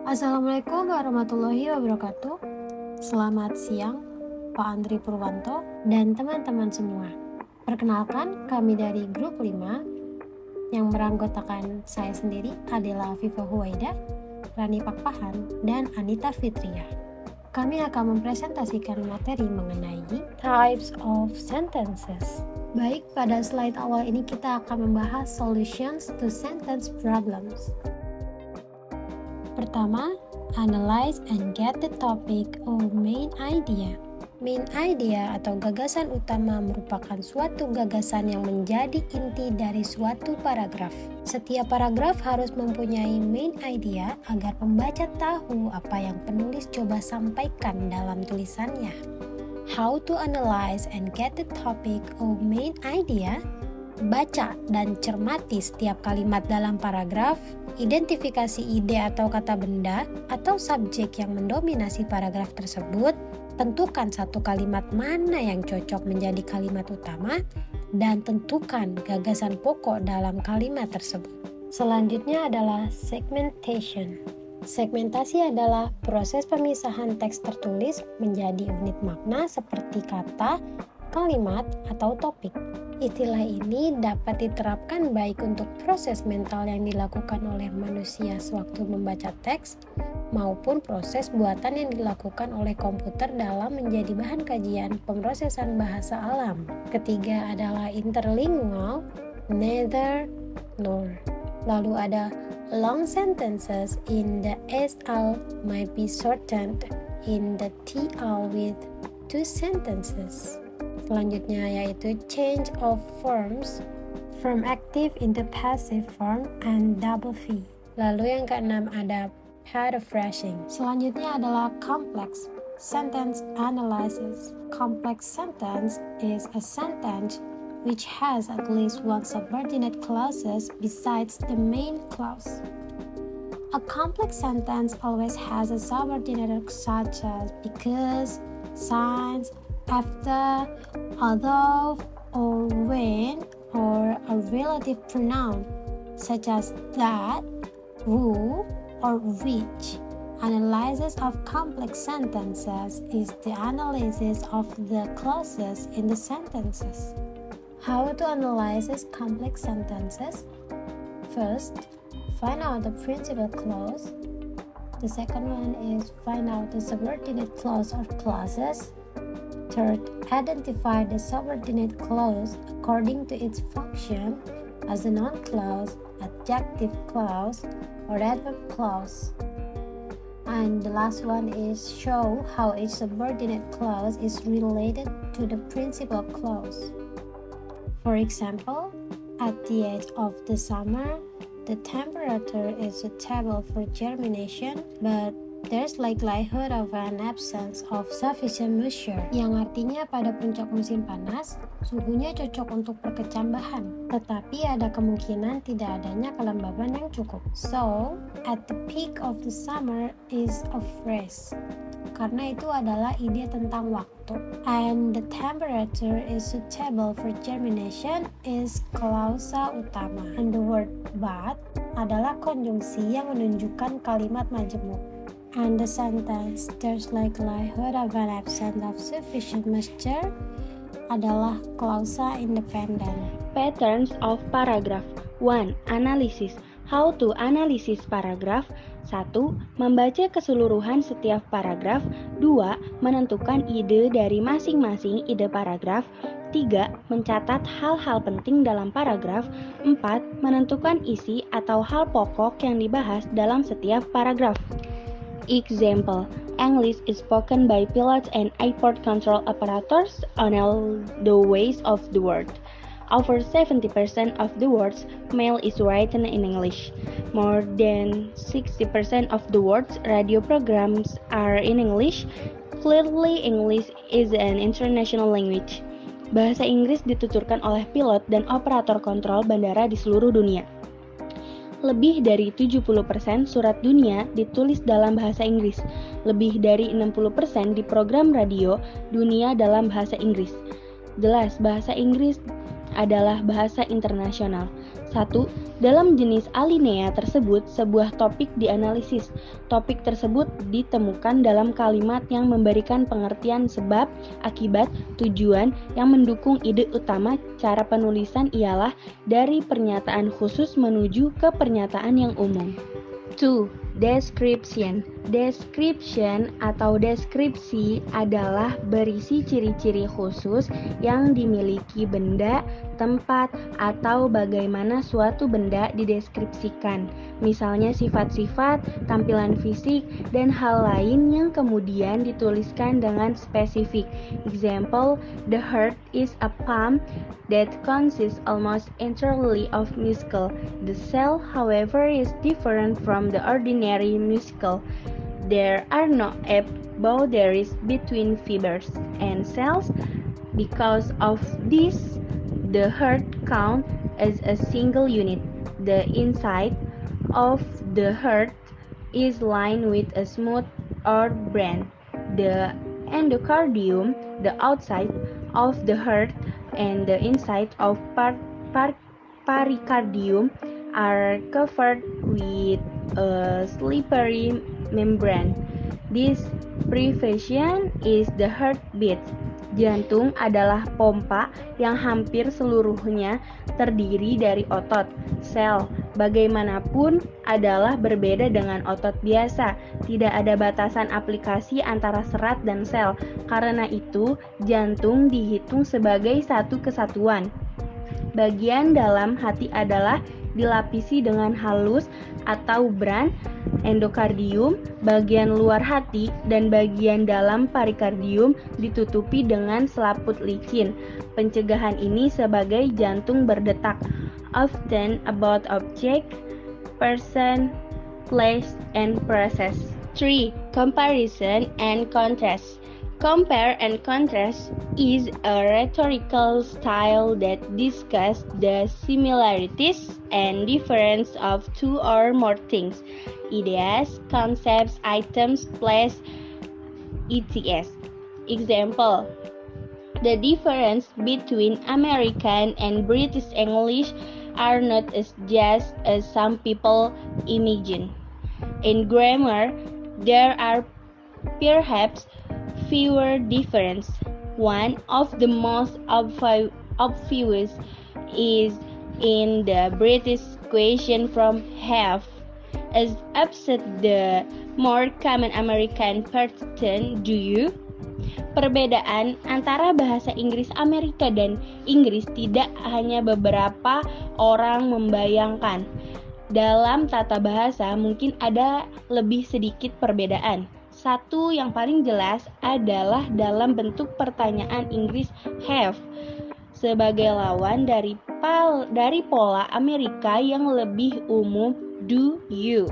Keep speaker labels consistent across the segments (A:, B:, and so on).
A: Assalamualaikum warahmatullahi wabarakatuh. Selamat siang, Pak Andri Purwanto dan teman-teman semua. Perkenalkan, kami dari grup 5 yang beranggotakan saya sendiri adalah Viva Huwaida, Rani Pakpahan, dan Anita Fitria. Kami akan mempresentasikan materi mengenai types of sentences. Baik, pada slide awal ini kita akan membahas solutions to sentence problems. Pertama, analyze and get the topic or main idea. Main idea atau gagasan utama merupakan suatu gagasan yang menjadi inti dari suatu paragraf. Setiap paragraf harus mempunyai main idea agar pembaca tahu apa yang penulis coba sampaikan dalam tulisannya. How to analyze and get the topic or main idea? Baca dan cermati setiap kalimat dalam paragraf, identifikasi ide atau kata benda atau subjek yang mendominasi paragraf tersebut, tentukan satu kalimat mana yang cocok menjadi kalimat utama, dan tentukan gagasan pokok dalam kalimat tersebut. Selanjutnya adalah segmentation. Segmentasi adalah proses pemisahan teks tertulis menjadi unit makna seperti kata, kalimat, atau topik. Istilah ini dapat diterapkan baik untuk proses mental yang dilakukan oleh manusia sewaktu membaca teks maupun proses buatan yang dilakukan oleh komputer dalam menjadi bahan kajian pemrosesan bahasa alam. Ketiga adalah interlingual, neither nor. Lalu ada long sentences in the SL might be shortened in the TL with two sentences. Selanjutnya yaitu change of forms from active into passive form and double V. Lalu yang keenam ada paraphrasing. Selanjutnya adalah complex sentence analysis. Complex sentence is a sentence which has at least one subordinate clauses besides the main clause. A complex sentence always has a subordinate such as because, since, after, although, or when, or a relative pronoun such as that, who, or which. Analysis of complex sentences is the analysis of the clauses in the sentences. How to analyze complex sentences? First, find out the principal clause. The second one is find out the subordinate clause or clauses. Third, identify the subordinate clause according to its function as a noun clause, adjective clause, or adverb clause. And the last one is show how each subordinate clause is related to the principal clause. For example, at the edge of the summer, the temperature is suitable for germination, but there's likelihood of an absence of sufficient moisture, yang artinya pada puncak musim panas, suhunya cocok untuk perkecambahan, tetapi ada kemungkinan tidak adanya kelembaban yang cukup. So, at the peak of the summer is a phrase. Karena itu adalah ide tentang waktu. And the temperature is suitable for germination is klausa utama. And the word but adalah konjungsi yang menunjukkan kalimat majemuk. And the sentence, there's likelihood of an absence of sufficient moisture, adalah klausa independent.
B: Patterns of paragraph. 1. Analysis. How to analysis paragraph. 1. Membaca keseluruhan setiap paragraf. 2. Menentukan ide dari masing-masing ide paragraf. 3. Mencatat hal-hal penting dalam paragraf. 4. Menentukan isi atau hal pokok yang dibahas dalam setiap paragraf. Example, English is spoken by pilots and airport control operators on all the ways of the world. Over 70% of the world's mail is written in English. More than 60% of the world's radio programs are in English. Clearly, English is an international language. Bahasa Inggris dituturkan oleh pilot dan operator kontrol bandara di seluruh dunia. Lebih dari 70% surat dunia ditulis dalam bahasa Inggris. Lebih dari 60% di program radio dunia dalam bahasa Inggris. Jelas, bahasa Inggris adalah bahasa internasional. 1. Dalam jenis alinea tersebut, sebuah topik dianalisis. Topik tersebut ditemukan dalam kalimat yang memberikan pengertian sebab, akibat, tujuan yang mendukung ide utama. Cara penulisan ialah dari pernyataan khusus menuju ke pernyataan yang umum. 2. Description. Description atau deskripsi adalah berisi ciri-ciri khusus yang dimiliki benda, tempat, atau bagaimana suatu benda dideskripsikan. Misalnya sifat-sifat, tampilan fisik, dan hal lain yang kemudian dituliskan dengan spesifik. Example, the heart is a pump that consists almost entirely of muscle. The cell, however, is different from the ordinary muscle. There are no boundaries between fibers and cells. Because of this, the heart counts as a single unit. The inside of the heart is lined with a smooth or band. The endocardium, the outside of the heart, and the inside of pericardium are covered with a slippery membrane. This prevention is the heartbeat. Jantung adalah pompa yang hampir seluruhnya terdiri dari otot. Sel, bagaimanapun, adalah berbeda dengan otot biasa. Tidak ada batasan aplikasi antara serat dan sel. Karena itu, jantung dihitung sebagai satu kesatuan. Bagian dalam hati adalah dilapisi dengan halus atau bran, endokardium, bagian luar hati, dan bagian dalam perikardium ditutupi dengan selaput licin. Pencegahan ini sebagai jantung berdetak, often about object, person, place, and process. 3. Comparison and contrast. Compare and contrast is a rhetorical style that discusses the similarities and difference of two or more things, ideas, concepts, items, place, etc. Example: the difference between American and British English are not as just as some people imagine. In grammar, there are perhaps fewer differences. One of the most obvious is in the British question from have as opposite the more common American pattern do you. Perbedaan antara bahasa Inggris Amerika dan Inggris tidak hanya beberapa orang membayangkan. Dalam tata bahasa mungkin ada lebih sedikit perbedaan. Satu yang paling jelas adalah dalam bentuk pertanyaan Inggris have sebagai lawan dari pola Amerika yang lebih umum do you.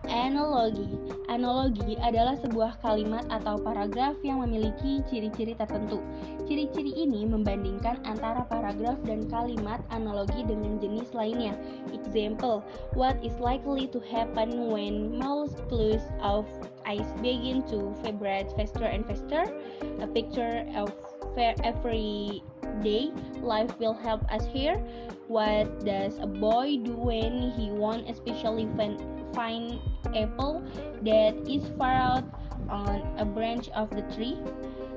B: Analogi. Analogi adalah sebuah kalimat atau paragraf yang memiliki ciri-ciri tertentu. Ciri-ciri ini membandingkan antara paragraf dan kalimat analogi dengan jenis lainnya. Example: what is likely to happen when molecules of ice begin to vibrate faster and faster? A picture of everyday life will help us here. What does a boy do when he wants especially fine apple that is far out on a branch of the tree?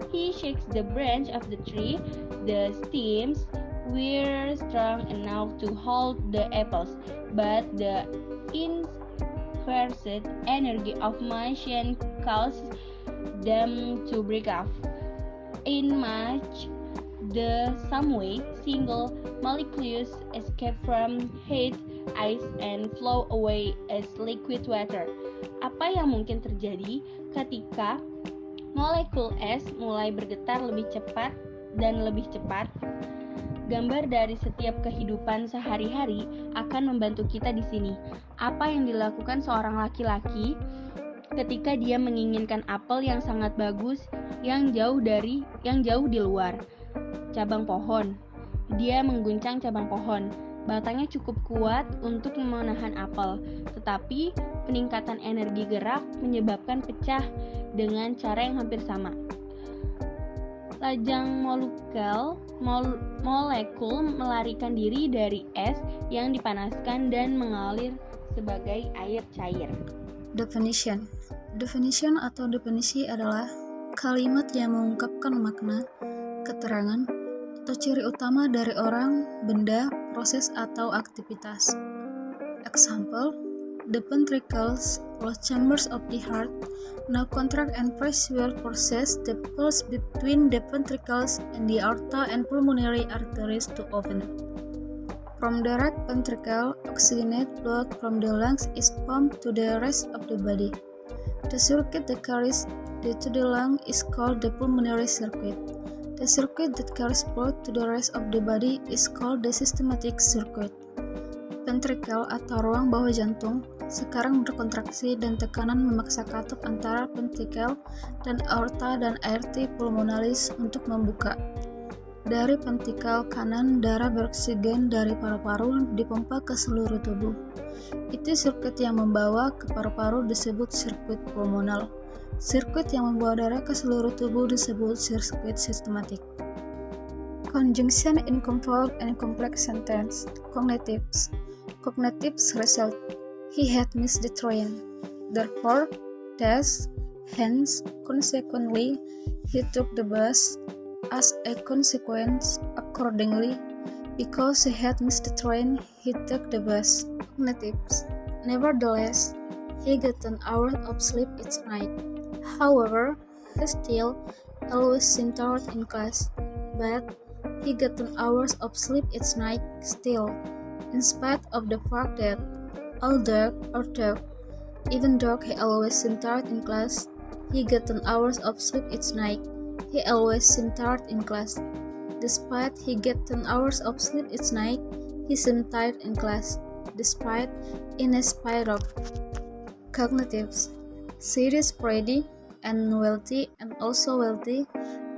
B: He shakes the branch of the tree. The stems were strong enough to hold the apples, but the inversed energy of motion caused them to break off. In much the same way, single molecules escape from heat ice and flow away as liquid water. Apa yang mungkin terjadi ketika molekul es mulai bergetar lebih cepat dan lebih cepat? Gambar dari setiap kehidupan sehari-hari akan membantu kita di sini. Apa yang dilakukan seorang laki-laki ketika dia menginginkan apel yang sangat bagus yang jauh di luar cabang pohon? Dia mengguncang cabang pohon. Batangnya cukup kuat untuk menahan apel, tetapi peningkatan energi gerak menyebabkan pecah dengan cara yang hampir sama. Lajang molekul melarikan diri dari es yang dipanaskan dan mengalir sebagai air cair.
C: Definition. Definition atau definisi adalah kalimat yang mengungkapkan makna, keterangan, atau ciri utama dari orang, benda, proses, atau aktivitas. Example, the ventricles, or chambers of the heart, now contract and pressure forces the pulse between the ventricles and the aorta and pulmonary arteries to open. From the right ventricle, oxygenated blood from the lungs is pumped to the rest of the body. The circuit that carries it to the lung is called the pulmonary circuit. The circuit that carries blood to the rest of the body is called the systematic circuit. Ventricle atau ruang bawah jantung sekarang berkontraksi dan tekanan memaksa katup antara ventricle dan aorta dan artery pulmonalis untuk membuka. Dari ventricle kanan, darah beroksigen dari paru-paru dipompa ke seluruh tubuh. Itu sirkuit yang membawa ke paru-paru disebut sirkuit pulmonal. Sirkuit yang membawa darah ke seluruh tubuh disebut sirkuit sistematik. Conjunction in compound and complex sentence. Cognitives. Cognitives result. He had missed the train. Therefore, thus, hence, consequently, he took the bus. As a consequence, accordingly, because he had missed the train, he took the bus. Cognitives. Nevertheless, he got an hour of sleep each night. However, he still always seemed tired in class, but he got an hour of sleep each night still, in spite of the fact that, although even though he always seemed tired in class, he got an hour of sleep each night. He always seemed tired in class. Despite he get 10 hours of sleep each night, he seemed tired in class. Despite, in spite of. Cognitives. She is pretty and wealthy and also wealthy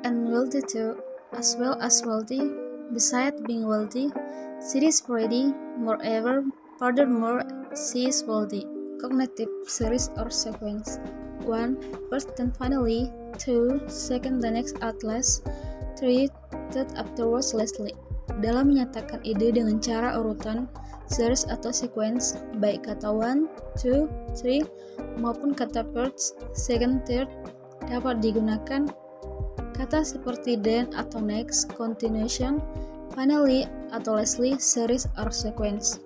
C: and wealthy too, as well as wealthy. Besides being wealthy, she is pretty. Moreover, furthermore, she is wealthy. Cognitive series or sequence. 1. First then finally. 2. Second the next at last. 3. Third afterwards lastly. Dalam menyatakan ide dengan cara urutan, series atau sequence, baik kata 1, 2, 3, maupun kata first, second, third, dapat digunakan kata seperti then atau next, continuation, finally, atau lastly, series or sequence.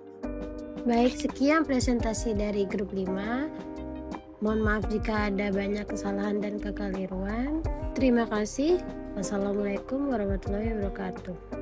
A: Baik, sekian presentasi dari grup 5. Mohon maaf jika ada banyak kesalahan dan kekeliruan. Terima kasih. Wassalamualaikum warahmatullahi wabarakatuh.